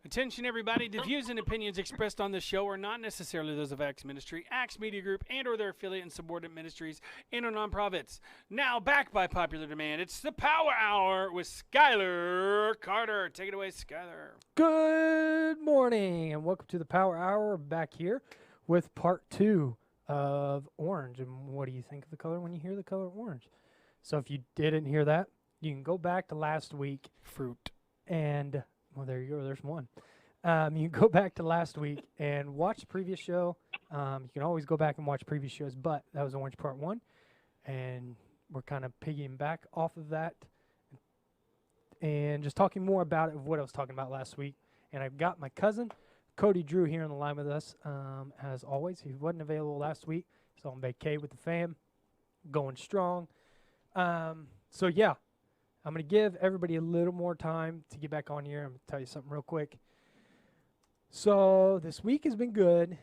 Attention everybody, the views and opinions expressed on this show are not necessarily those of Acts Ministry, Acts Media Group, and or their affiliate and subordinate ministries and or nonprofits. Now back by popular demand, it's the Power Hour with Skylar Carter. Take it away, Skylar. Good morning and welcome to the Power Hour. Back here with part 2 of orange. And what do you think of the color when you hear the color orange? So if you didn't hear that, you can go back to last week. Fruit. And, well, there you go. There's one. You can go back to last week and watch the previous show. You can always go back and watch previous shows, but that was Orange Part 1. And we're kind of piggying back off of that and just talking more about it, of what I was talking about last week. And I've got my cousin, Cody Drew, here on the line with us. As always, he wasn't available last week. He's on vacay with the fam, going strong. So, yeah. I'm going to give everybody a little more time to get back on here. I'm going to tell you something real quick. So this week has been good.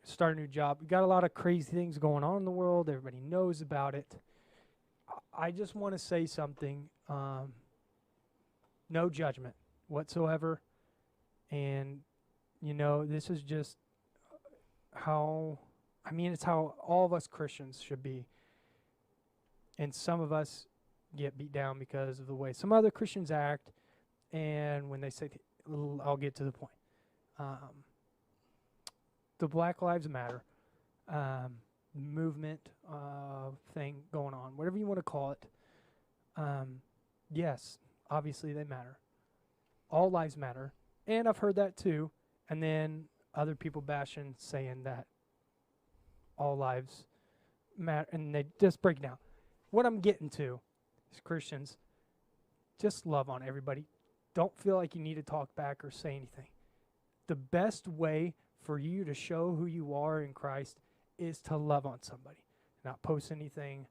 Start a new job. We got a lot of crazy things going on in the world. Everybody knows about it. I just want to say something. No judgment whatsoever. And, you know, this is just how, it's how all of us Christians should be. And some of us get beat down because of the way some other Christians act, and when they say, I'll get to the point. The Black Lives Matter movement thing going on, whatever you want to call it, yes, obviously they matter. All lives matter, and I've heard that too, and then other people bashing, saying that all lives matter, and they just break down. What I'm getting to, Christians, just love on everybody. Don't feel like you need to talk back or say anything. The best way for you to show who you are in Christ is to love on somebody, not post anything,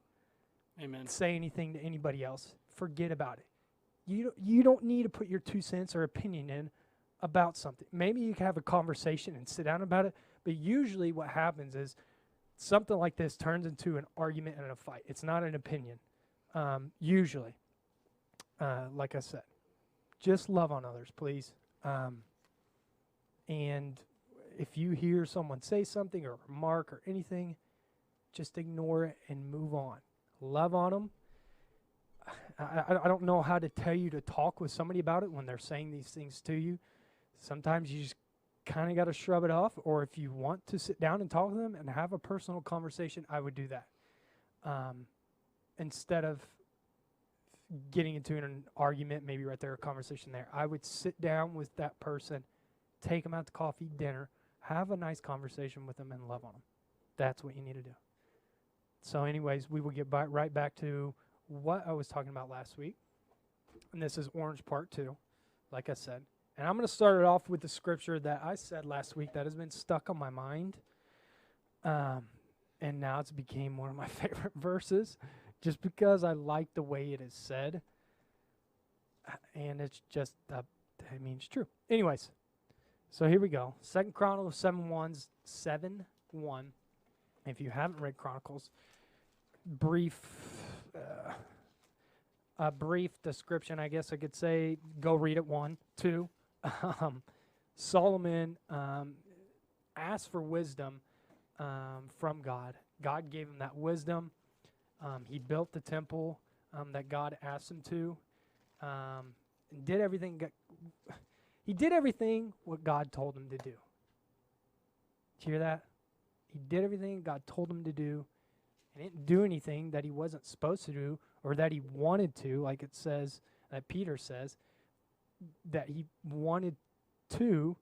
Amen. Say anything to anybody else. Forget about it. You don't need to put your 2 cents or opinion in about something. Maybe you can have a conversation and sit down about it, but usually what happens is something like this turns into an argument and a fight. It's not an opinion. Usually, like I said, just love on others, please. And if you hear someone say something or remark or anything, just ignore it and move on. Love on them. I don't know how to tell you to talk with somebody about it when they're saying these things to you. Sometimes you just kind of got to shrug it off, or if you want to sit down and talk to them and have a personal conversation, I would do that. Instead of getting into an argument, maybe right there, a conversation there, I would sit down with that person, take them out to coffee, dinner, have a nice conversation with them, and love on them. That's what you need to do. So anyways, we will get right back to what I was talking about last week. And this is Orange Part 2, like I said. And I'm going to start it off with the scripture that I said last week that has been stuck on my mind. And now it's became one of my favorite verses, just because I like the way it is said. And it's just, it's true. Anyways, so here we go. 2 Chronicles 7:1. If you haven't read Chronicles, a brief description, I guess I could say. Go read it. 1, 2. Solomon asked for wisdom from God. God gave him that wisdom. He built the temple that God asked him to. And did everything. He did everything what God told him to do. Did you hear that? He did everything God told him to do. He didn't do anything that he wasn't supposed to do or that he wanted to, like it says, that Peter says, that he wanted to,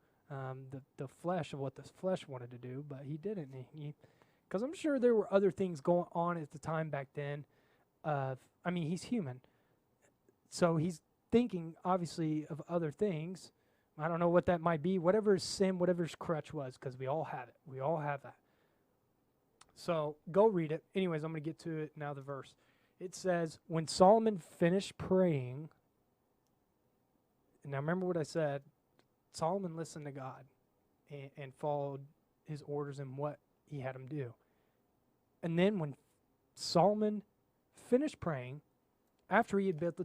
the flesh of what the flesh wanted to do, but he didn't. Because I'm sure there were other things going on at the time back then. He's human. So he's thinking, obviously, of other things. I don't know what that might be. Whatever his sin, whatever his crutch was, because we all have it. We all have that. So go read it. Anyways, I'm going to get to it now, the verse. It says, when Solomon finished praying, and now remember what I said, Solomon listened to God and followed his orders and what he had him do. And then when Solomon finished praying, after he had built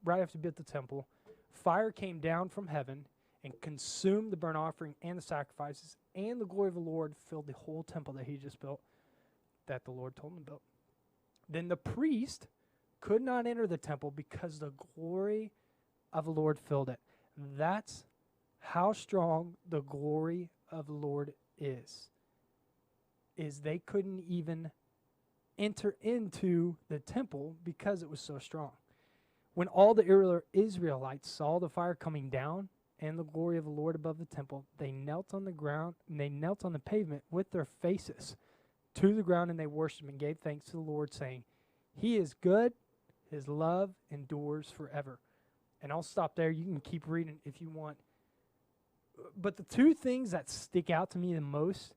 right after he built the temple, fire came down from heaven and consumed the burnt offering and the sacrifices, and the glory of the Lord filled the whole temple that he just built, that the Lord told him to build. Then the priest could not enter the temple because the glory of the Lord filled it. That's how strong the glory of the Lord is they couldn't even enter into the temple because it was so strong. When all the Israelites saw the fire coming down and the glory of the Lord above the temple, they knelt on the ground, and they knelt on the pavement with their faces to the ground, and they worshipped and gave thanks to the Lord, saying, He is good, His love endures forever. And I'll stop there. You can keep reading if you want. But the two things that stick out to me the most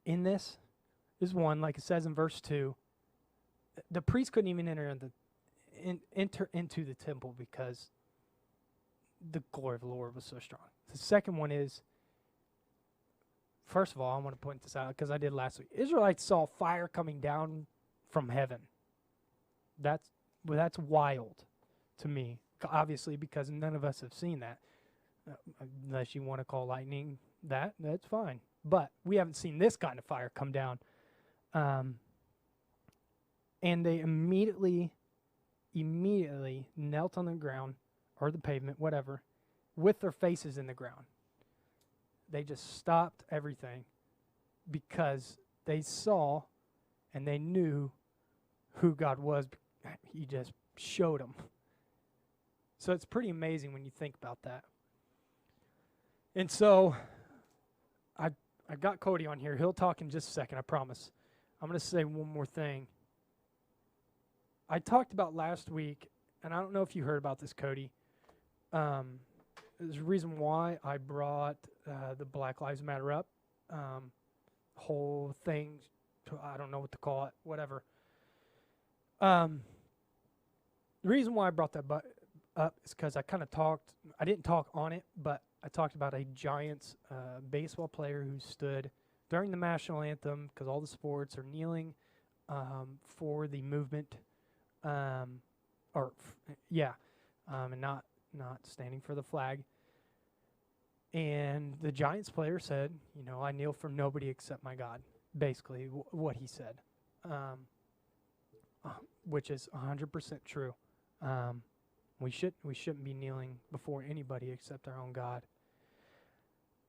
in this is, one, like it says in verse 2, the priest couldn't even enter into the temple because the glory of the Lord was so strong. The second one is, first of all, I want to point this out because I did last week. Israelites saw fire coming down from heaven. That's wild to me, obviously, because none of us have seen that. Unless you want to call lightning that's fine. But we haven't seen this kind of fire come down. And they immediately knelt on the ground, or the pavement, whatever, with their faces in the ground. They just stopped everything because they saw and they knew who God was. He just showed them. So it's pretty amazing when you think about that. And so I got Cody on here. He'll talk in just a second, I promise. I'm going to say one more thing. I talked about last week, and I don't know if you heard about this, Cody. There's a reason why I brought the Black Lives Matter up. Whole thing, I don't know what to call it, whatever. The reason why I brought that up is because I didn't talk on it, but I talked about a Giants baseball player who stood during the national anthem, because all the sports are kneeling for the movement, and not standing for the flag. And the Giants player said, I kneel for nobody except my God, basically what he said, which is 100% true. We shouldn't be kneeling before anybody except our own God.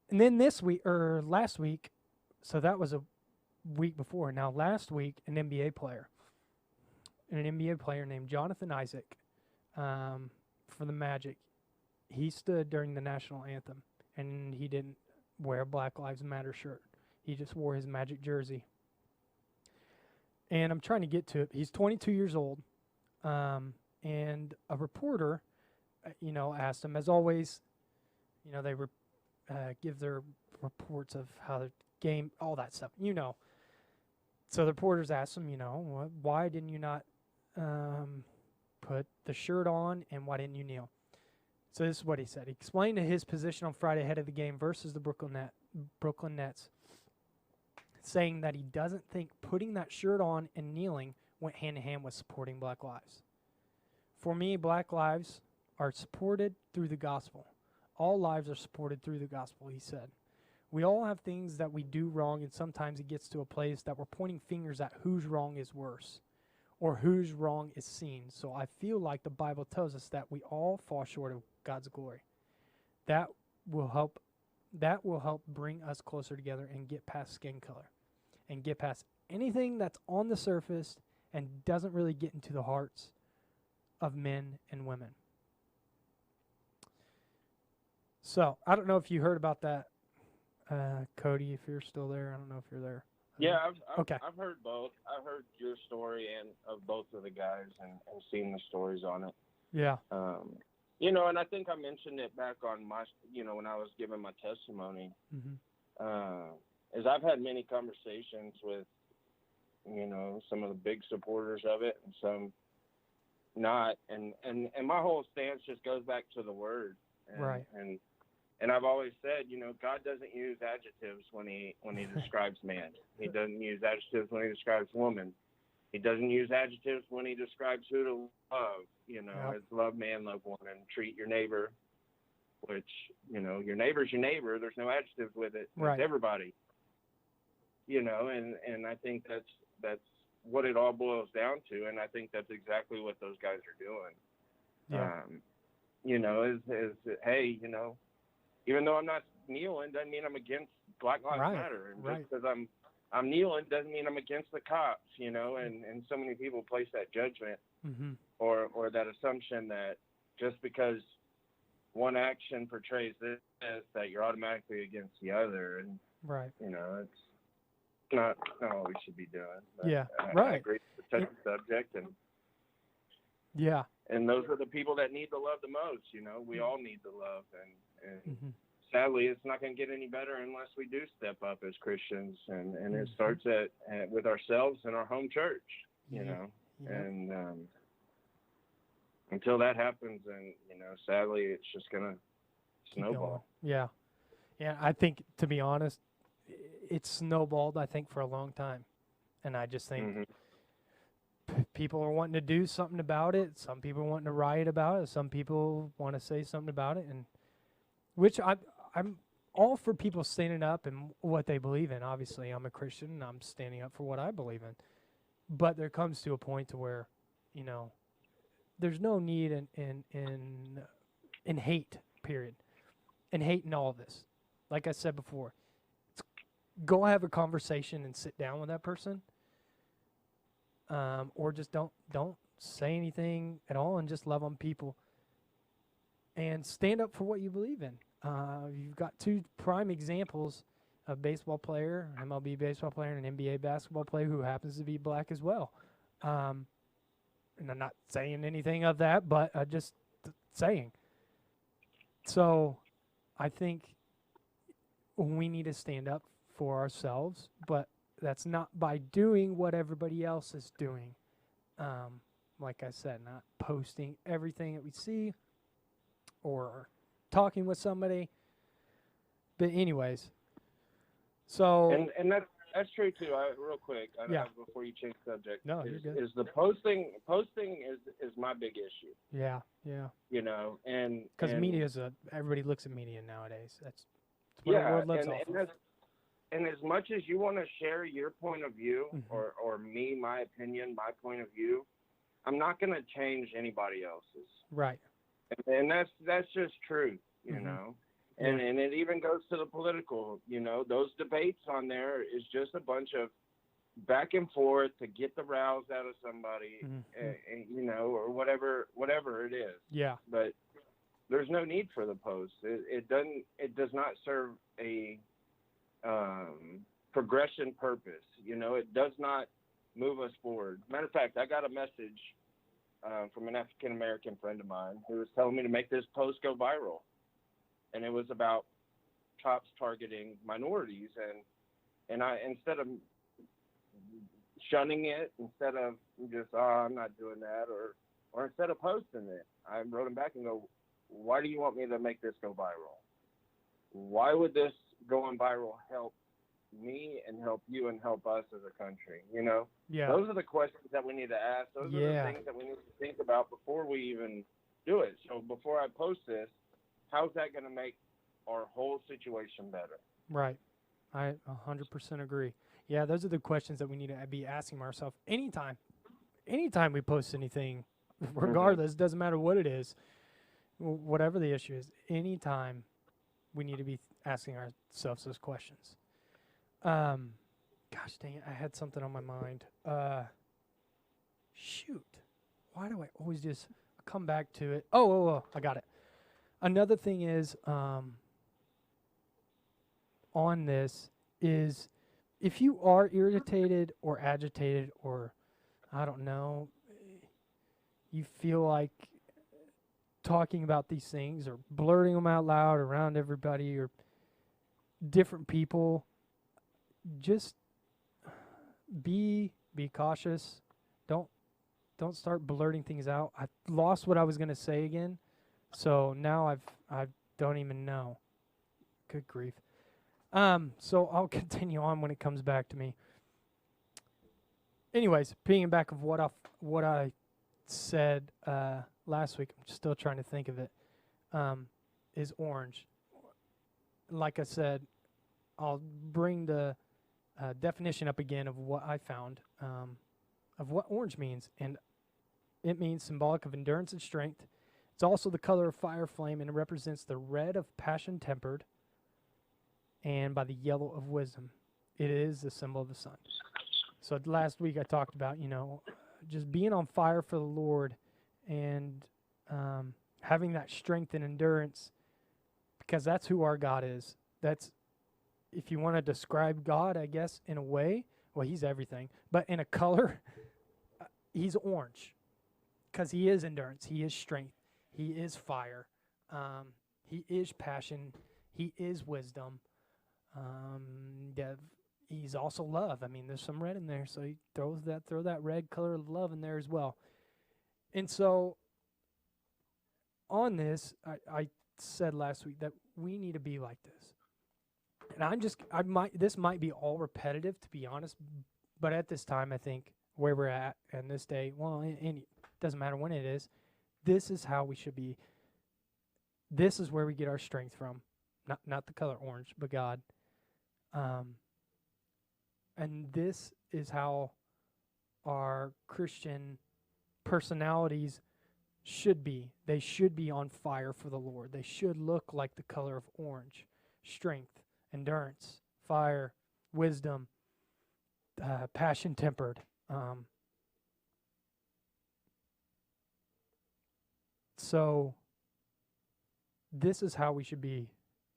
And then last week, so that was a week before. Now last week, an NBA player named Jonathan Isaac, for the Magic, he stood during the national anthem, and he didn't wear a Black Lives Matter shirt. He just wore his Magic jersey. And I'm trying to get to it. He's 22 years old. And a reporter, asked him, as always, they give their reports of how the game, all that stuff, So the reporters asked him, why didn't you not put the shirt on, and why didn't you kneel? So this is what he said. He explained his position on Friday ahead of the game versus the Brooklyn Nets, saying that he doesn't think putting that shirt on and kneeling went hand in hand with supporting Black lives. For me, Black lives are supported through the gospel. All lives are supported through the gospel, he said. We all have things that we do wrong, and sometimes it gets to a place that we're pointing fingers at whose wrong is worse or whose wrong is seen. So I feel like the Bible tells us that we all fall short of God's glory. That will help bring us closer together and get past skin color and get past anything that's on the surface and doesn't really get into the hearts of men and women. So, I don't know if you heard about that, Cody, if you're still there. I don't know if you're there. Yeah, Okay. I've heard both. I've heard your story and of both of the guys and seen the stories on it. Yeah. And I think I mentioned it back on my, when I was giving my testimony, is I've had many conversations with, some of the big supporters of it and some not. And my whole stance just goes back to the word. Right. And I've always said, God doesn't use adjectives when he describes man. He doesn't use adjectives when he describes woman. He doesn't use adjectives when he describes who to love, you know, Yep. as love man, love woman, treat your neighbor, which, you know, your neighbor's your neighbor. There's no adjectives with it. Right. It's everybody, you know, and I think that's what it all boils down to. And I think that's exactly what those guys are doing. Yeah. You know, is hey, you know, even though I'm not kneeling, doesn't mean I'm against Black Lives Right, Matter. And right. just because I'm kneeling doesn't mean I'm against the cops, you know, and so many people place that judgment Mm-hmm. or that assumption that just because one action portrays this, that you're automatically against the other. And, Right. you know, it's not what we should be doing. But Yeah, I right. agree with the touchy subject. Yeah. And those are the people that need the love the most, you know. We all need the love. And Mm-hmm. sadly, it's not going to get any better unless we do step up as Christians. And it Mm-hmm. starts with ourselves and our home church, you know. Yep. And until that happens, and, you know, sadly, it's just going to Keep going. snowball. Yeah. Yeah, I think, to be honest, it's snowballed, I think, for a long time. And I just think Mm-hmm. people are wanting to do something about it. Some people are wanting to riot about it. Some people want to say something about it. And which I'm all for people standing up and what they believe in. Obviously, I'm a Christian, and I'm standing up for what I believe in. But there comes to a point to where, you know, there's no need in hate, period. And hate in all of this. Like I said before, go have a conversation and sit down with that person. Or just don't say anything at all and just love on people. And stand up for what you believe in. You've got two prime examples, a baseball player, MLB baseball player, and an NBA basketball player who happens to be black as well. And I'm not saying anything of that, but just saying. So I think we need to stand up for ourselves, but that's not by doing what everybody else is doing. Like I said, not posting everything that we see or talking with somebody. But anyways, so And that's true too. Real quick, Yeah. Before you change subject, No, you're good. is the posting is my big issue. yeah, You know, and because and- media is everybody looks at media nowadays. That's what the yeah, world lives and, off and of. and as much as you want to share your point of view Mhm. or me, my opinion, my point of view, I'm not going to change anybody else's. Right. And that's just truth, you Mhm. know. And Yeah. and it even goes to the political, you know, those debates on there is just a bunch of back and forth to get the rouse out of somebody, Mhm. you know, or whatever it is. Yeah. But there's no need for the post. It does not serve a progression purpose. You know, it does not move us forward. Matter of fact, I got a message from an African American friend of mine who was telling me to make this post go viral, and it was about cops targeting minorities, and I, instead of shunning it, instead of just I'm not doing that, or instead of posting it, I wrote him back and go, why do you want me to make this go viral? Why would this going viral help me and help you and help us as a country? You know, Yeah. those are the questions that we need to ask. Those are Yeah. the things that we need to think about before we even do it. So before I post this, how's that going to make our whole situation better? Right. I 100% agree. Yeah, those are the questions that we need to be asking ourselves anytime we post anything, regardless, doesn't matter what it is, whatever the issue is, anytime we need to be asking ourselves those questions. Gosh dang it, I had something on my mind. Shoot. Why do I always just come back to it? Oh, I got it. Another thing is, on this is if you are irritated or agitated or, I don't know, you feel like talking about these things or blurting them out loud around everybody or different people, just be cautious. Don't start blurting things out. I lost what I was going to say again, so now I don't even know. Good grief. So I'll continue on when it comes back to me. anyways, being back of what I said last week, I'm still trying to think of it. Is orange. Like I said, I'll bring the definition up again of what I found of what orange means, and it means symbolic of endurance and strength. It's also the color of fire flame, and it represents the red of passion tempered, and by the yellow of wisdom. It is the symbol of the sun. So last week I talked about, just being on fire for the Lord and having that strength and endurance, because that's who our God is. That's, if you want to describe God, I guess, in a way, well, he's everything. But in a color, he's orange, because he is endurance. He is strength. He is fire. He is passion. He is wisdom. He's also love. I mean, there's some red in there, so he throw that red color of love in there as well. And so on this, I said last week that we need to be like this. And this might be all repetitive, to be honest, but at this time, I think where we're at in this day, well, and it doesn't matter when it is, this is how we should be. This is where we get our strength from. Not the color orange, but God. And this is how our Christian personalities should be. They should be on fire for the Lord. They should look like the color of orange. Strength, endurance, fire, wisdom, passion tempered. So this is how we should be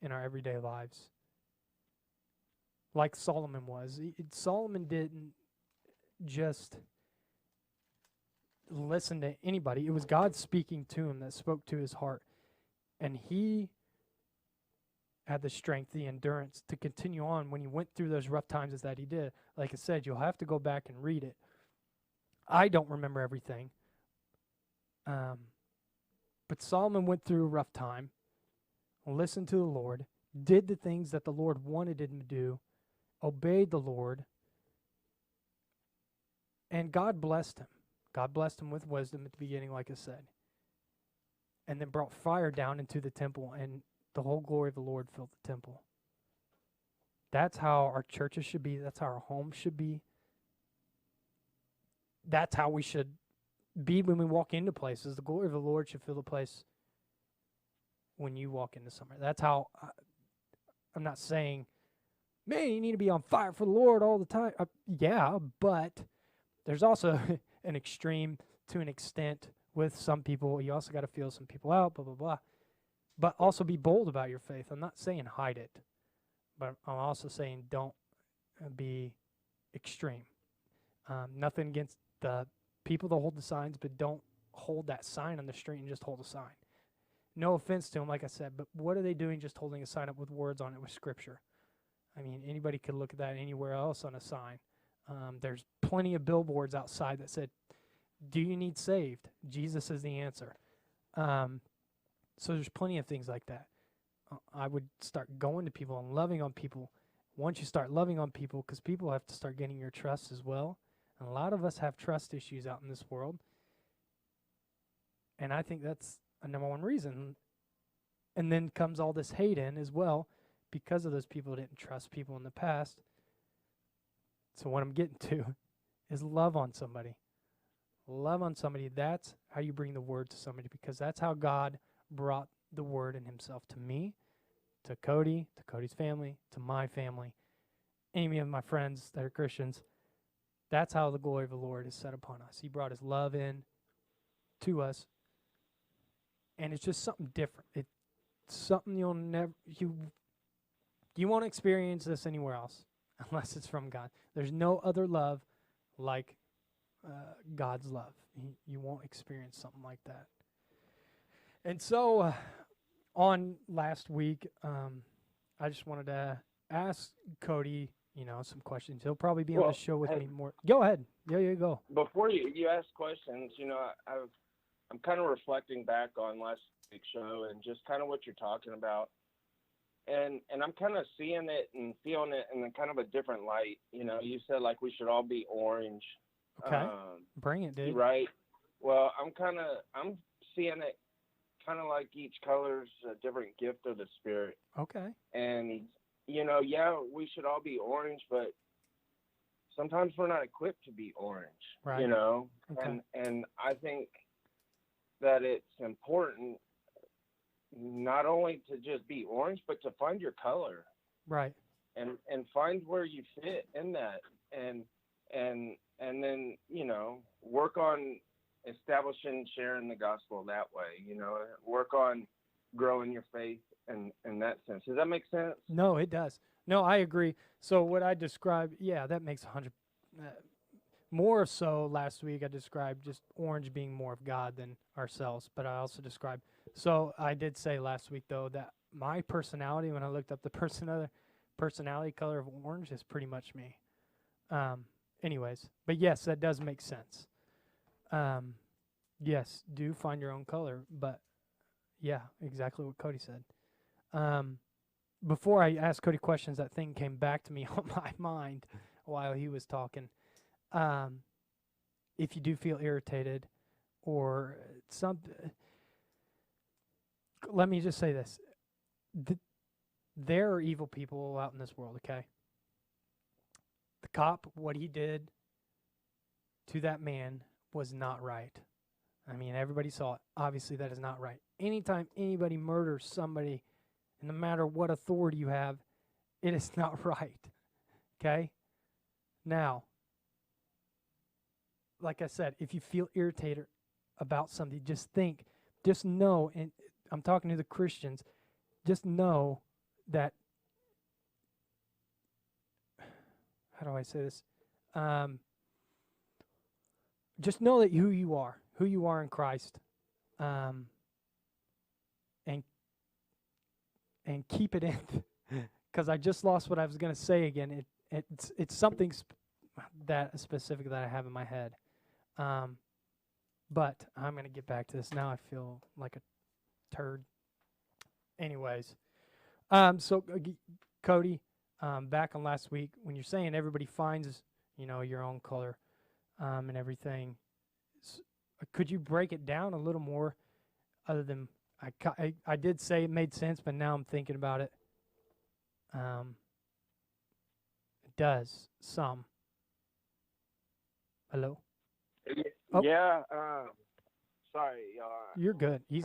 in our everyday lives. Like Solomon was. Solomon didn't just listen to anybody. It was God speaking to him that spoke to his heart. And he had the strength, the endurance to continue on when he went through those rough times as that he did. Like I said, you'll have to go back and read it. I don't remember everything. But Solomon went through a rough time, listened to the Lord, did the things that the Lord wanted him to do, obeyed the Lord, and God blessed him. God blessed him with wisdom at the beginning, like I said, and then brought fire down into the temple, and the whole glory of the Lord filled the temple. That's how our churches should be. That's how our homes should be. That's how we should be when we walk into places. The glory of the Lord should fill the place when you walk into somewhere. That's how, I'm not saying, man, you need to be on fire for the Lord all the time. Yeah, but there's also an extreme to an extent with some people. You also got to feel some people out, blah, blah, blah. But also be bold about your faith. I'm not saying hide it, but I'm also saying don't be extreme. Nothing against the people that hold the signs, but don't hold that sign on the street and just hold a sign. No offense to them, like I said, but what are they doing just holding a sign up with words on it with scripture? I mean, anybody could look at that anywhere else on a sign. There's plenty of billboards outside that said, do you need saved? Jesus is the answer. So there's plenty of things like that. I would start going to people and loving on people. Once you start loving on people, because people have to start getting your trust as well. And a lot of us have trust issues out in this world. And I think that's a number one reason. And then comes all this hate in as well, because of those people who didn't trust people in the past. So what I'm getting to is love on somebody. Love on somebody. That's how you bring the word to somebody, because that's how God brought the word in himself to me, to Cody, to Cody's family, to my family, any of my friends that are Christians. That's how the glory of the Lord is set upon us. He brought his love in to us, and it's just something different. It's something you'll never, you won't experience this anywhere else unless it's from God. There's no other love like God's love. You won't experience something like that. And so on last week, I just wanted to ask Cody, some questions. He'll probably be on the show with me more. Go ahead. Yeah, you go. Before you ask questions, I'm kind of reflecting back on last week's show and just kind of what you're talking about. And I'm kind of seeing it and feeling it in kind of a different light. You said like we should all be orange. Okay. Bring it, dude. Right. Well, I'm seeing it kind of like each color's a different gift of the Spirit. Okay. And, yeah, we should all be orange, but sometimes we're not equipped to be orange, right. Okay. And I think that it's important not only to just be orange, but to find your color. Right. And find where you fit in that. And then, work on establishing, sharing the gospel that way, work on growing your faith in that sense. Does that make sense? No, it does. No, I agree. So what I described, that makes 100. More so last week I described just orange being more of God than ourselves, but I also described. So I did say last week though that my personality, when I looked up the personality color of orange, is pretty much me. Anyways, but yes, that does make sense. Yes, do find your own color, but yeah, exactly what Cody said. Before I asked Cody questions, that thing came back to me on my mind while he was talking. If you do feel irritated or let me just say this. There are evil people out in this world, okay? The cop, what he did to that man was not right. I mean, everybody saw it. Obviously, that is not right. Anytime anybody murders somebody, and no matter what authority you have, it is not right. Okay? Now, like I said, if you feel irritated about something, just know, and I'm talking to the Christians, just know that, how do I say this? Just know that who you are in Christ, and keep it in, because I just lost what I was going to say again. It's something that specific that I have in my head, but I'm going to get back to this now. I feel like a turd. Anyways, so Cody, back on last week when you're saying everybody finds your own color, and everything. Could you break it down a little more, other than I did say it made sense, but now I'm thinking about it. It does some. Hello? Oh. Yeah. Sorry, y'all. You're good. You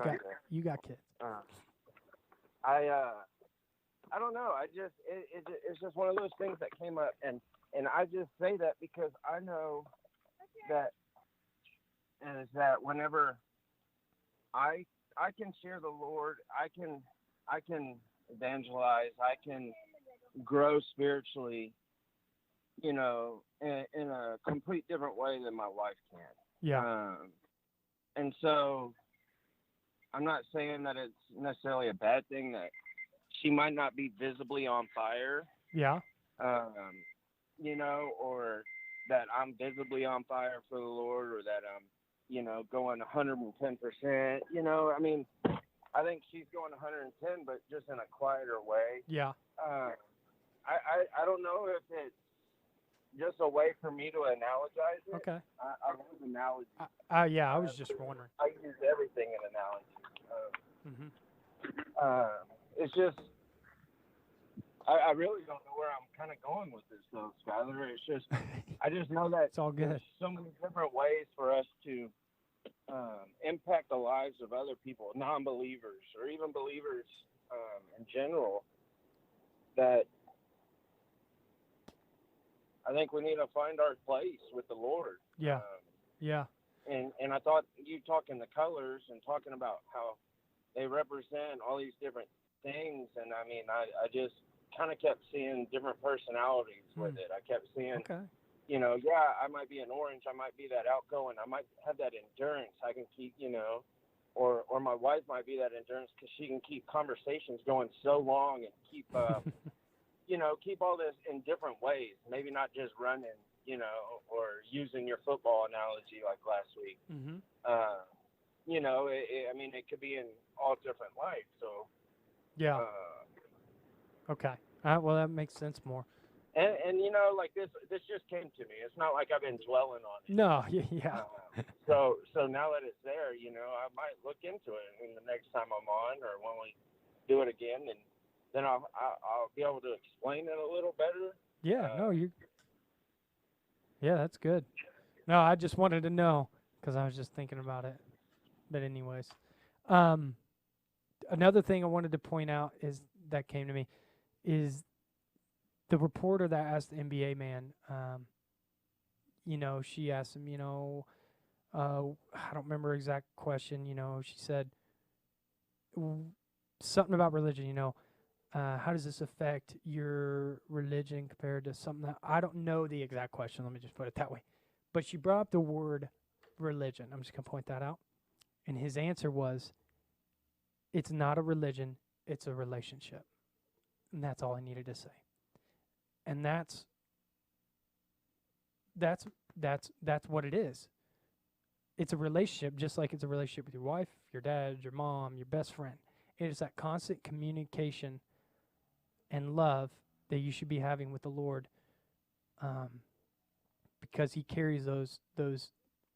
got kids. I don't know. It's just one of those things that came up, and I just say that because I know that whenever I can share the Lord, I can evangelize, I can grow spiritually, in a complete different way than my wife can. Yeah. And so I'm not saying that it's necessarily a bad thing that she might not be visibly on fire. Yeah. Or that I'm visibly on fire for the Lord, or that I'm, going 110%. I mean, I think she's going 110, but just in a quieter way. Yeah. I don't know if it's just a way for me to analogize it. Okay. I love analogies. Yeah, I was just wondering. I use everything in analogy. It's just, I really don't know where I'm kind of going with this, though, Skylar. It's just, I just know that it's all good. There's so many different ways for us to impact the lives of other people, non-believers, or even believers in general, that I think we need to find our place with the Lord. Yeah. Yeah. And I thought you talking the colors and talking about how they represent all these different things, and I mean, I just kind of kept seeing different personalities with it. I kept seeing, okay. I might be an orange, I might be that outgoing, I might have that endurance, I can keep, or my wife might be that endurance because she can keep conversations going so long and keep, keep all this in different ways, maybe not just running, or using your football analogy like last week. Mm-hmm. It could be in all different lights. So yeah. Okay. Well, that makes sense more. And you know, like this just came to me. It's not like I've been dwelling on it. No, yeah. So now that it's there, you know, I might look into it and the next time I'm on or when we do it again, and then I'll be able to explain it a little better. Yeah, yeah, that's good. No, I just wanted to know because I was just thinking about it. But anyways, another thing I wanted to point out is that came to me is the reporter that asked the NBA man. You know, she asked him. You know, I don't remember exact question. You know, she said something about religion. You know, how does this affect your religion compared to something that I don't know the exact question. Let me just put it that way. But she brought up the word religion. I'm just going to point that out. And his answer was, it's not a religion, it's a relationship. And that's all I needed to say. And that's what it is. It's a relationship, just like it's a relationship with your wife, your dad, your mom, your best friend. It is that constant communication and love that you should be having with the Lord, because he carries those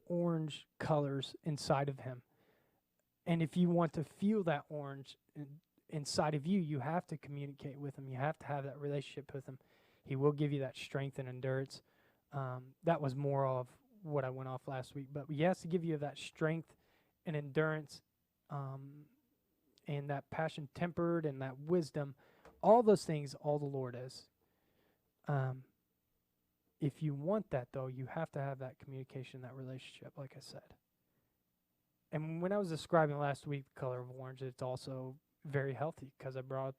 orange colors inside of him. And if you want to feel that orange inside of you, you have to communicate with him. You have to have that relationship with him. He will give you that strength and endurance. That was more of what I went off last week. But he has to give you that strength and endurance, and that passion tempered and that wisdom. All those things, all the Lord is. If you want that, though, you have to have that communication, that relationship, like I said. And when I was describing last week the color of orange, it's also very healthy because I brought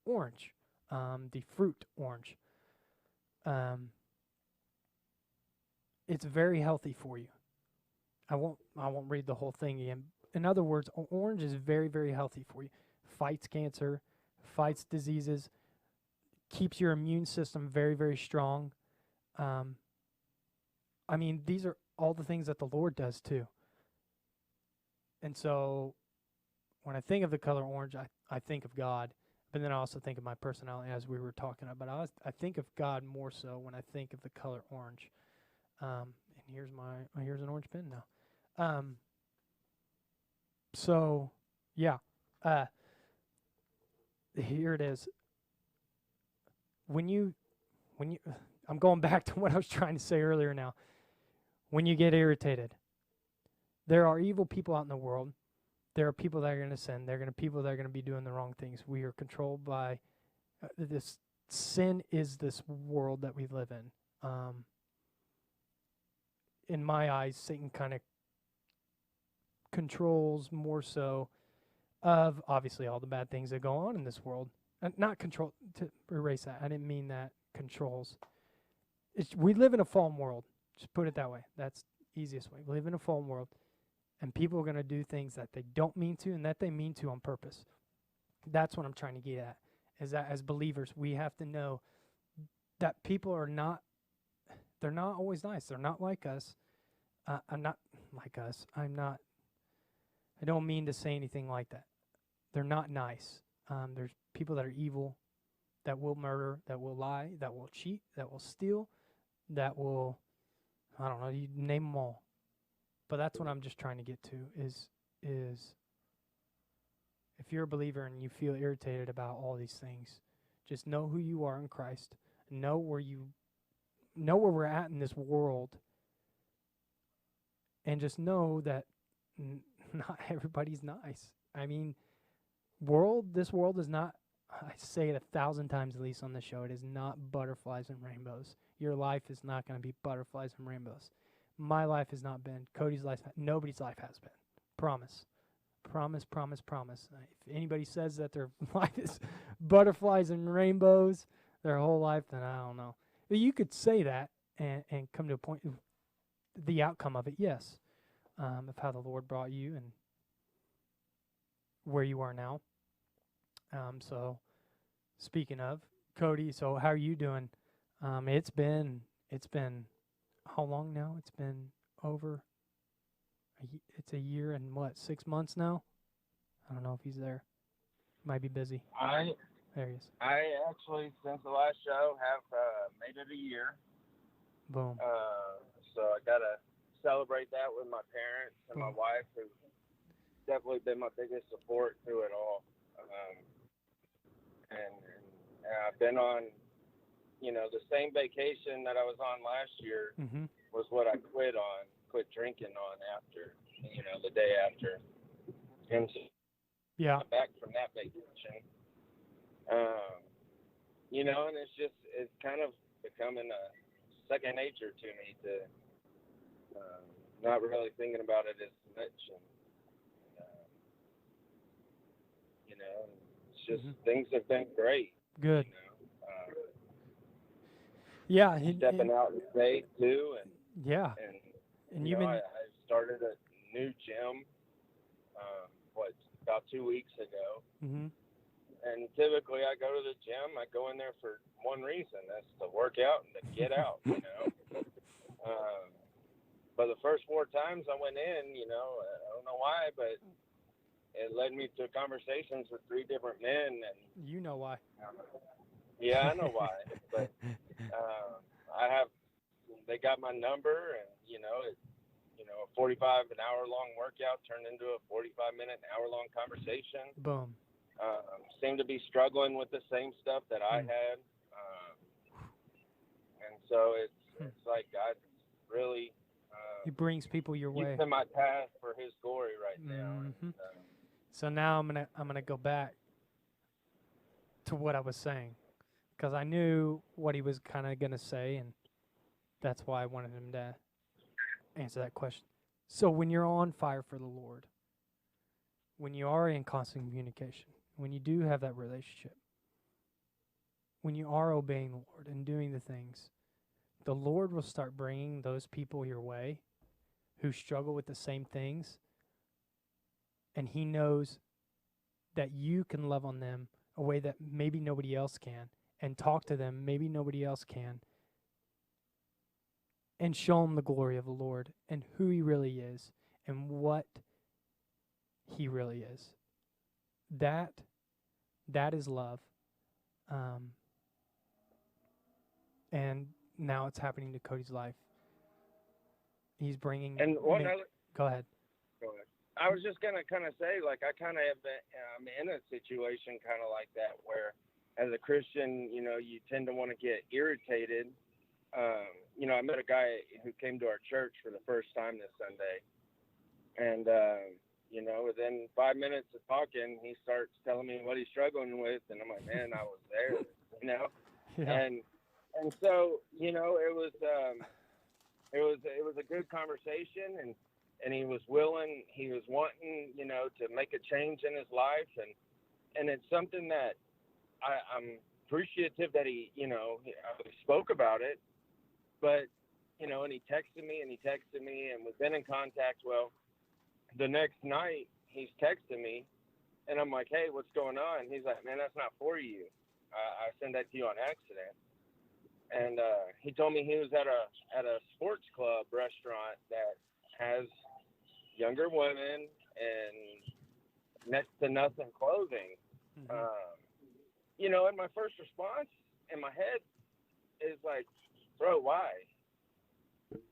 orange, the fruit orange. It's very healthy for you. I won't read the whole thing again. In other words, orange is very, very healthy for you. Fights cancer, fights diseases, keeps your immune system very, very strong. I mean, these are all the things that the Lord does too. And so when I think of the color orange, I think of God, but then I also think of my personality, as we were talking about. I think of God more so when I think of the color orange. And here's an orange pen now. So yeah, here it is. When you, I'm going back to what I was trying to say earlier now. When you get irritated, there are evil people out in the world. There are people that are going to sin. There are people that are going to be doing the wrong things. We are controlled by this. Sin is this world that we live in. In my eyes, Satan kind of controls more so of obviously all the bad things that go on in this world. Not control, to erase that. I didn't mean that controls. We live in a fallen world. Just put it that way. That's the easiest way. We live in a fallen world, and people are going to do things that they don't mean to and that they mean to on purpose. That's what I'm trying to get at, is that as believers, we have to know that people are not, they're not always nice. They're not like us. I'm not like us. I don't mean to say anything like that. They're not nice. There's people that are evil, that will murder, that will lie, that will cheat, that will steal, that will, I don't know, you name them all. But that's what I'm just trying to get to is if you're a believer and you feel irritated about all these things, just know who you are in Christ. Know where we're at in this world. And just know that not everybody's nice. I mean, this world is not, I say it 1,000 times at least on the show, it is not butterflies and rainbows. Your life is not going to be butterflies and rainbows. My life has not been. Cody's life, nobody's life has been. Promise. Promise, promise, promise. If anybody says that their life is butterflies and rainbows their whole life, then I don't know. But you could say that and come to a point, the outcome of it, yes, of how the Lord brought you and where you are now. So speaking of, Cody, so how are you doing? It's been how long now? It's been over. It's a year and 6 months now. I don't know if he's there. Might be busy. There he is. I actually, since the last show, have made it a year. Boom. So I gotta celebrate that with my parents and my wife, who's definitely been my biggest support through it all. And I've been on, the same vacation that I was on last year was what I quit drinking on after, the day after. And so I'm back from that vacation. And it's kind of becoming a second nature to me to not really thinking about it as much. And, it's just things have been great. Good. Yeah. Stepping out in faith too. And you've been... I started a new gym, about 2 weeks ago. And typically I go to the gym, I go in there for one reason, that's to work out and to get out, But the first 4 times I went in, I don't know why, but it led me to conversations with 3 different men. And you know why. Yeah, I know why. But they got my number, and, a 45 an hour long workout turned into a 45-minute, an hour long conversation. Boom. Seemed to be struggling with the same stuff that I had. And so it's like God really He brings people your way. Using my path for His glory right now. So now I'm gonna go back to what I was saying, because I knew what he was kind of gonna say, and that's why I wanted him to answer that question. So when you're on fire for the Lord, when you are in constant communication, when you do have that relationship, when you are obeying the Lord and doing the things, the Lord will start bringing those people your way who struggle with the same things, and He knows that you can love on them a way that maybe nobody else can, and talk to them maybe nobody else can, and show them the glory of the Lord and who He really is and what He really is. That is love. And now it's happening to Cody's life. He's bringing... And one other... Go ahead. I was just going to kind of say, like, I kind of have been, I'm in a situation kind of like that where, as a Christian, you tend to want to get irritated. I met a guy who came to our church for the first time this Sunday. And, within 5 minutes of talking, he starts telling me what he's struggling with. And I'm like, man, I was there, Yeah. And so, it was a good conversation, and he was willing, he was wanting, to make a change in his life. And it's something that I'm appreciative that he spoke about it, but, and he texted me, and we've been in contact. Well, the next night he's texting me, and I'm like, hey, what's going on? He's like, man, that's not for you. I sent that to you on accident. And he told me he was at a sports club restaurant that has younger women and next to nothing clothing. And my first response in my head is like, bro, why?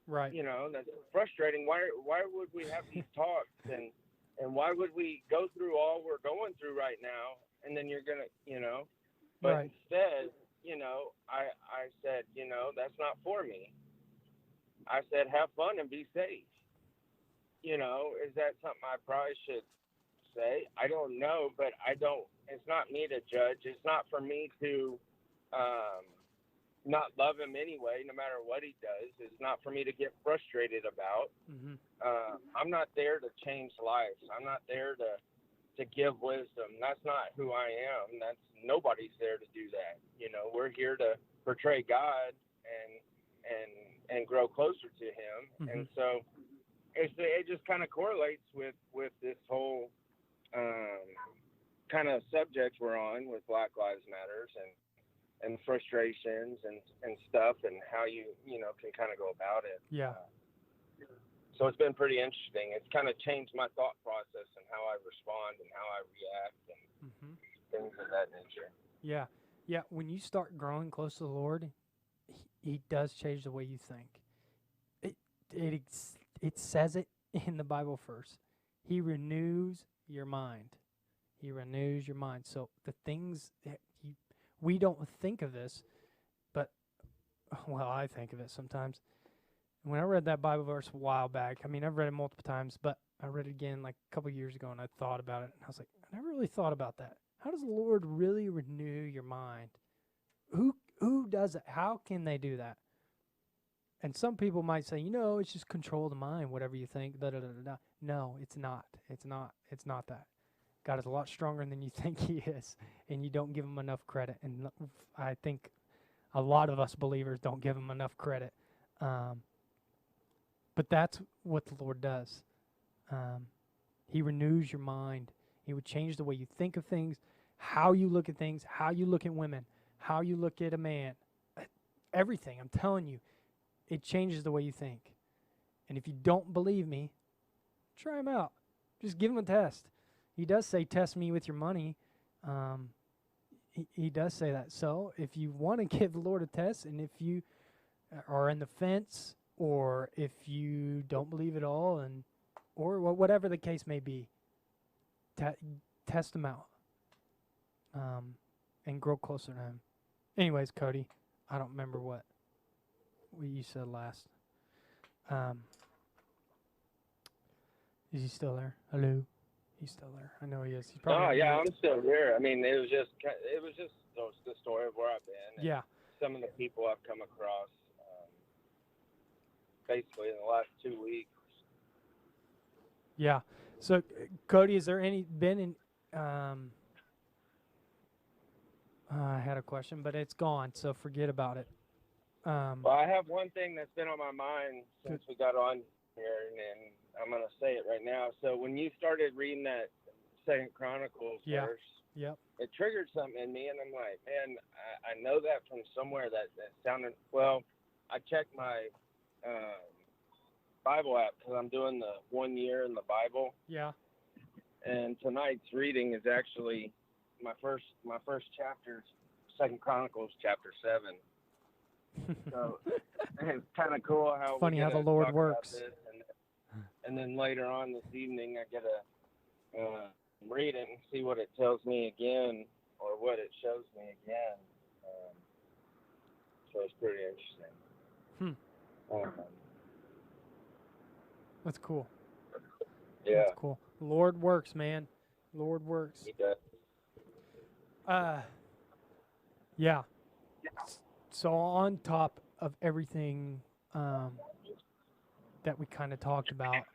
Right. That's frustrating. Why would we have these talks, and why would we go through all we're going through right now, and then you're gonna, but right. Instead, I said, that's not for me. I said, have fun and be safe. Is that something I probably should say? I don't know, but it's not me to judge. It's not for me to not love him anyway, no matter what he does. It's not for me to get frustrated about. I'm not there to change lives. I'm not there to give wisdom. That's not who I am. Nobody's there to do that. We're here to portray God and grow closer to Him. And so it just kind of correlates with this whole kind of subject we're on with Black Lives Matters and frustrations and stuff, and how you can kind of go about it. Yeah. So it's been pretty interesting. It's kind of changed my thought process and how I respond and how I react and things of that nature. Yeah. Yeah. When you start growing close to the Lord, he does change the way you think. It says it in the Bible first. He renews your mind. He renews your mind. So the things that we don't think of this, but well, I think of it sometimes. When I read that Bible verse a while back, I mean, I've read it multiple times, but I read it again like a couple years ago, and I thought about it, and I was like, I never really thought about that. How does the Lord really renew your mind? Who does it? How can they do that? And some people might say, it's just control the mind, whatever you think. Da, da, da, da, da. No, it's not. It's not. It's not that. God is a lot stronger than you think He is, and you don't give Him enough credit. And I think a lot of us believers don't give Him enough credit. But that's what the Lord does. He renews your mind. He would change the way you think of things, how you look at things, how you look at women, how you look at a man. Everything, I'm telling you, it changes the way you think. And if you don't believe me, try Him out. Just give Him a test. He does say, test me with your money. He does say that. So if you want to give the Lord a test, and if you are in the fence, or if you don't believe at all, or whatever the case may be, test Him out, and grow closer to Him. Anyways, Cody, I don't remember what you said last. Is he still there? Hello? He's still there. I know he is. He's probably. Oh yeah, I'm still here. I mean, it was just the story of where I've been. And yeah. Some of the people I've come across, basically in the last 2 weeks. Yeah. So, Cody, is there been in? I had a question, but it's gone, so forget about it. Well, I have one thing that's been on my mind since we got on here, and I'm going to say it right now. So when you started reading that 2 Chronicles verse, it triggered something in me, and I'm like, man, I know that from somewhere that sounded, well, I checked my Bible app because I'm doing the 1 year in the Bible. Yeah. And tonight's reading is actually my first chapter, 2 Chronicles chapter 7. So it's kind of cool how funny how the Lord works. And then later on this evening, I get to read it and see what it tells me again, or what it shows me again. So it's pretty interesting. That's cool. Yeah. That's cool. Lord works, man. Lord works. He does. Yeah. So on top of everything that we kind of talked about,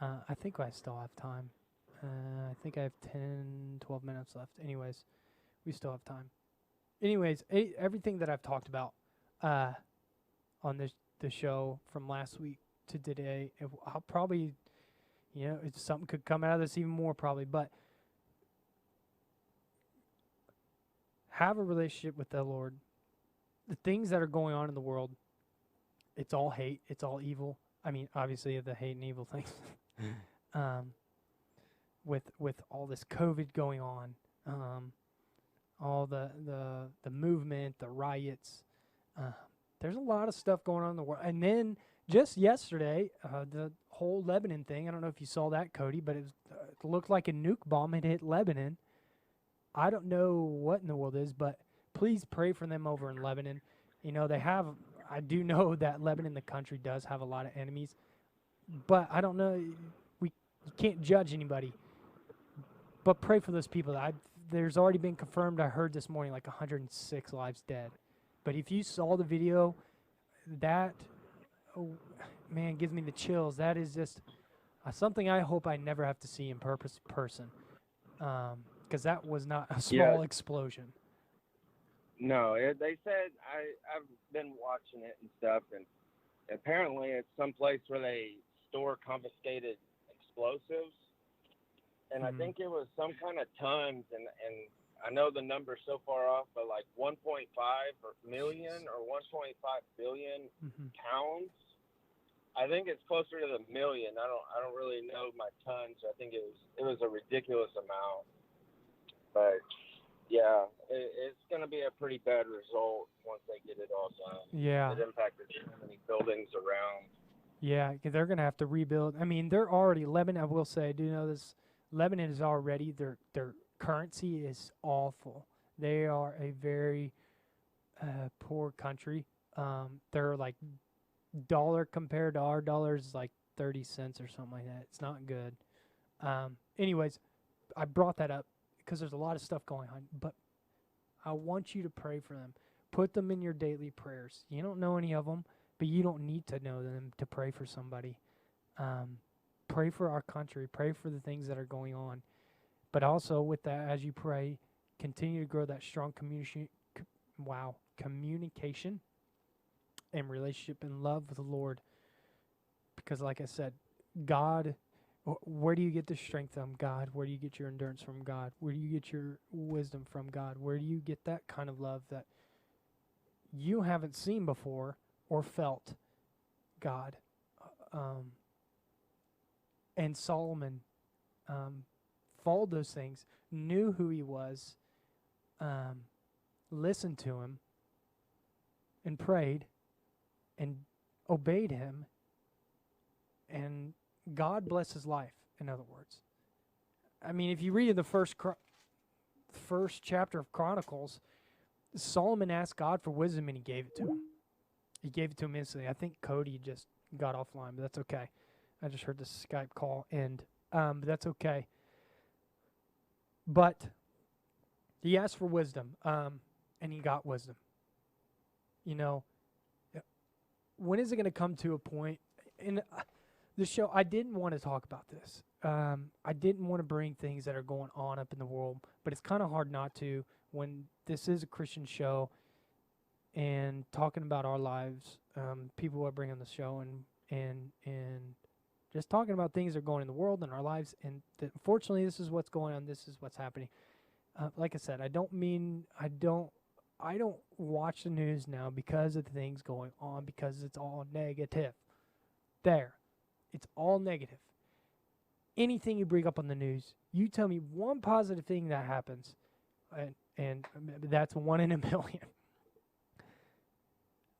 I think I still have time. I think I have 10, 12 minutes left. Anyways, we still have time. Anyways, everything that I've talked about on the show from last week to today, I'll probably, something could come out of this even more probably, but have a relationship with the Lord. The things that are going on in the world, it's all hate, it's all evil. I mean, obviously the hate and evil things. With all this COVID going on, all the movement, the riots, there's a lot of stuff going on in the world. And then just yesterday, the whole Lebanon thing, I don't know if you saw that, Cody, but it looked like a nuke bomb had hit Lebanon. I don't know what in the world is, but please pray for them over in Lebanon. I do know that Lebanon, the country, does have a lot of enemies, but I don't know. You can't judge anybody, but pray for those people. There's already been confirmed, I heard this morning, like 106 lives dead. But if you saw the video, that, man, gives me the chills. That is just something I hope I never have to see in person, because that was not a small explosion. No, they said, I've been watching it and stuff, and apparently it's someplace where they store confiscated explosives, and I think it was some kind of tons, and I know the number's so far off, but like 1.5 million or 1.5 billion pounds. I think it's closer to the million. I don't really know my tons. I think it was a ridiculous amount, but yeah, it's going to be a pretty bad result once they get it all done. Yeah. It impacted so many buildings around. Yeah, 'cause they're going to have to rebuild. I mean, they're already Lebanon. I will say, I do know this. Lebanon is already their currency is awful. They are a very poor country. Their like dollar compared to our dollar is like 30 cents or something like that. It's not good. Anyways, I brought that up because there's a lot of stuff going on, but I want you to pray for them. Put them in your daily prayers. You don't know any of them, but you don't need to know them to pray for somebody. Pray for our country. Pray for the things that are going on. But also with that, as you pray, continue to grow that strong communication and relationship and love with the Lord. Because like I said, God, where do you get the strength from God? Where do you get your endurance from God? Where do you get your wisdom from God? Where do you get that kind of love that you haven't seen before or felt? God. And Solomon followed those things, knew who he was, listened to him, and prayed, and obeyed him, and God blessed his life, in other words. I mean, if you read in the first chapter of Chronicles, Solomon asked God for wisdom, and he gave it to him. He gave it to him instantly. I think Cody just got offline, but that's okay. I just heard the Skype call end, but that's okay. But he asked for wisdom, and he got wisdom. You know, when is it going to come to a point? In the show, I didn't want to talk about this. I didn't want to bring things that are going on up in the world, but it's kind of hard not to when this is a Christian show and talking about our lives. People I bring on the show and just talking about things that are going in the world and our lives. And unfortunately, this is what's going on. This is what's happening. Like I said, I don't watch the news now because of the things going on, because it's all negative. It's all negative. Anything you bring up on the news, you tell me one positive thing that happens, and that's 1 in a million.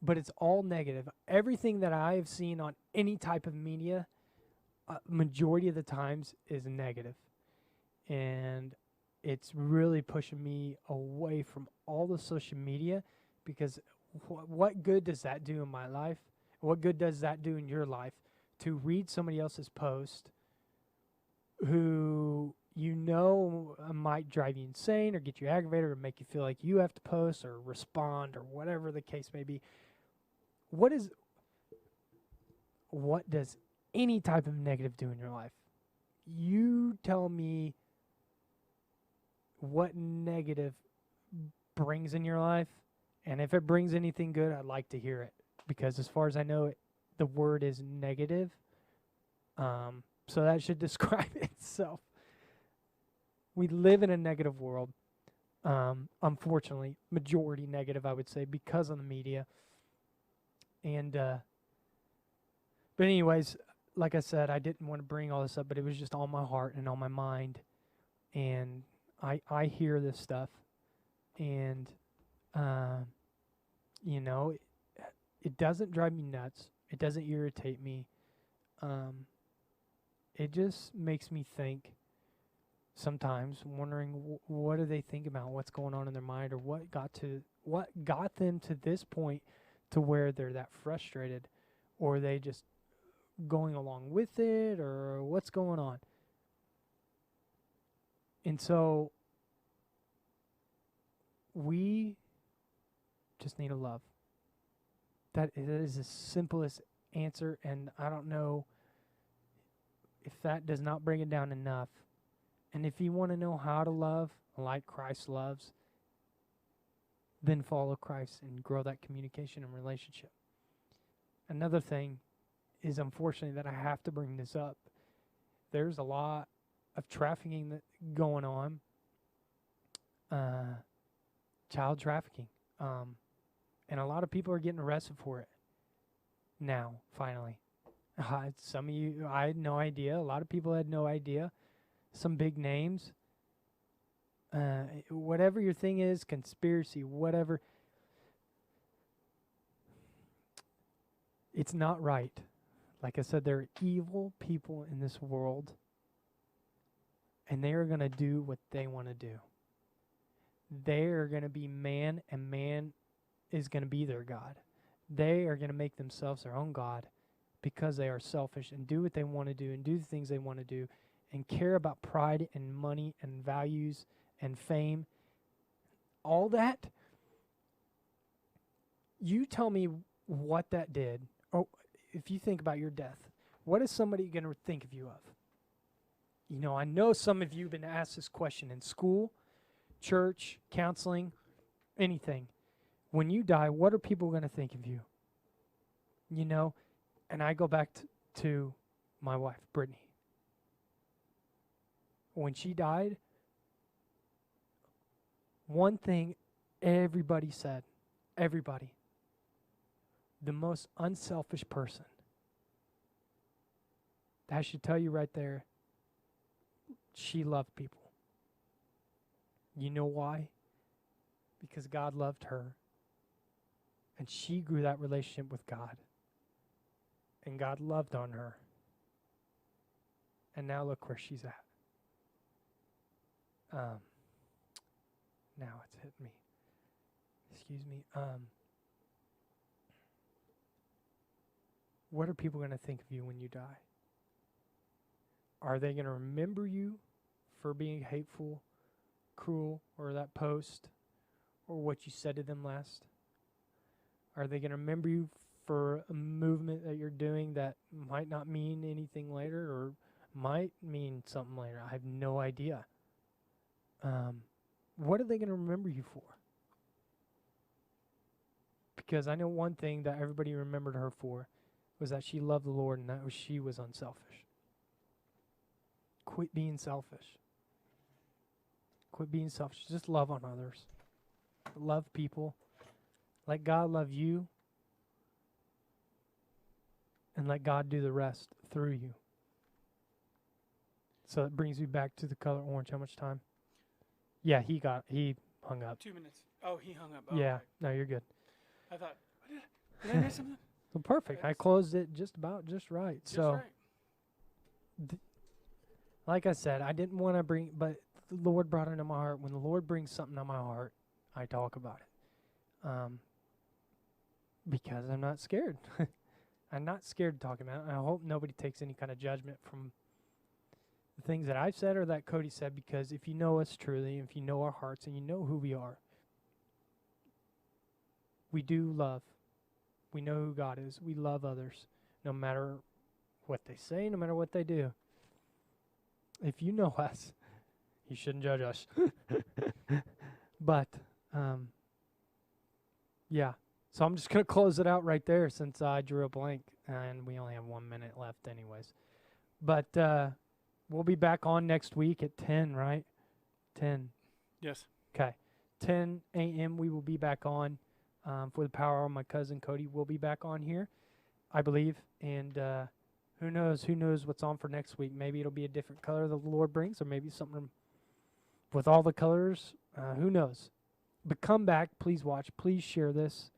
But it's all negative. Everything that I have seen on any type of media, majority of the times is negative. And it's really pushing me away from all the social media, because what good does that do in my life? What good does that do in your life to read somebody else's post who you know might drive you insane or get you aggravated or make you feel like you have to post or respond or whatever the case may be? What does any type of negative do in your life? You tell me what negative brings in your life, and if it brings anything good, I'd like to hear it, because as far as I know, the word is negative, so that should describe itself. We live in a negative world, unfortunately, majority negative, I would say, because of the media. And but anyways, like I said, I didn't want to bring all this up, but it was just on my heart and on my mind, and I hear this stuff, and you know, it doesn't drive me nuts. It doesn't irritate me. It just makes me think sometimes, wondering what do they think about, what's going on in their mind, or what got them to this point to where they're that frustrated, or are they just going along with it, or what's going on? And so we just need to love. That is the simplest answer, and I don't know if that does not bring it down enough. And if you want to know how to love like Christ loves, then follow Christ and grow that communication and relationship. Another thing is, unfortunately, that I have to bring this up. There's a lot of trafficking that going on, child trafficking, and a lot of people are getting arrested for it now, finally. Some of you, I had no idea. A lot of people had no idea. Some big names. whatever your thing is, conspiracy, whatever, it's not right. Like I said, there are evil people in this world, and they are going to do what they want to do. They are going to be man, and man is going to be their God. They are going to make themselves their own God because they are selfish and do what they want to do and do the things they want to do and care about pride and money and values and fame. All that, you tell me what that did. Oh, if you think about your death, what is somebody going to think of you of? You know, I know some of you have been asked this question in school, church, counseling, anything. When you die, what are people going to think of you? You know, and I go back to my wife, Brittany. When she died, one thing everybody said, everybody, the most unselfish person. That should tell you right there, she loved people. You know why? Because God loved her. And she grew that relationship with God. And God loved on her. And now look where she's at. Now it's hit me. Excuse me. What are people going to think of you when you die? Are they going to remember you for being hateful, cruel, or that post, or what you said to them last? Are they going to remember you for a movement that you're doing that might not mean anything later or might mean something later? I have no idea. What are they going to remember you for? Because I know one thing that everybody remembered her for was that she loved the Lord and that was she was unselfish. Quit being selfish. Quit being selfish. Just love on others. Love people. Let God love you. And let God do the rest through you. So it brings me back to the color orange. How much time? Yeah, he hung up. 2 minutes. Oh, he hung up. Oh, Yeah, okay. no, you're good. I thought, did I miss something? Well, perfect. I closed it just right. Just so, right. Like I said, I didn't want to bring, but the Lord brought it into my heart. When the Lord brings something to my heart, I talk about it. Because I'm not scared. I'm not scared to talk about it. I hope nobody takes any kind of judgment from the things that I've said or that Cody said, because if you know us truly, if you know our hearts and you know who we are, we do love. We know who God is. We love others, no matter what they say, no matter what they do. If you know us, you shouldn't judge us. But, yeah. So I'm just going to close it out right there since I drew a blank, and we only have 1 minute left anyways. But we'll be back on next week at 10, right? 10. Yes. Okay. 10 a.m. we will be back on for the Power Hour. My cousin Cody will be back on here, I believe. And who knows what's on for next week. Maybe it'll be a different color that the Lord brings, or maybe something with all the colors. Who knows? But come back. Please watch. Please share this.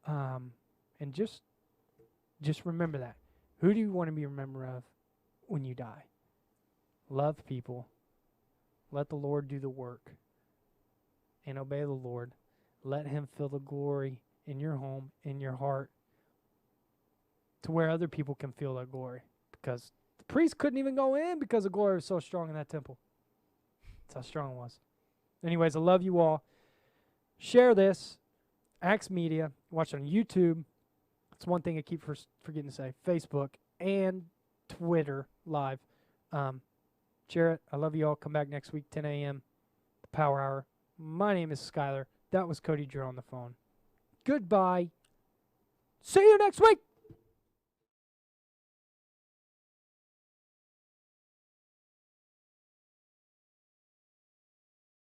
And just remember that. Who do you want to be remembered of when you die? Love people. Let the Lord do the work. And obey the Lord. Let Him fill the glory in your home, in your heart, to where other people can feel that glory. Because the priest couldn't even go in because the glory was so strong in that temple. That's how strong it was. Anyways, I love you all. Share this. Axe Media. Watch it on YouTube. That's one thing I keep forgetting to say. Facebook and Twitter live. Share it. I love you all. Come back next week, 10 a.m. The Power Hour. My name is Skylar. That was Cody Drew on the phone. Goodbye. See you next week.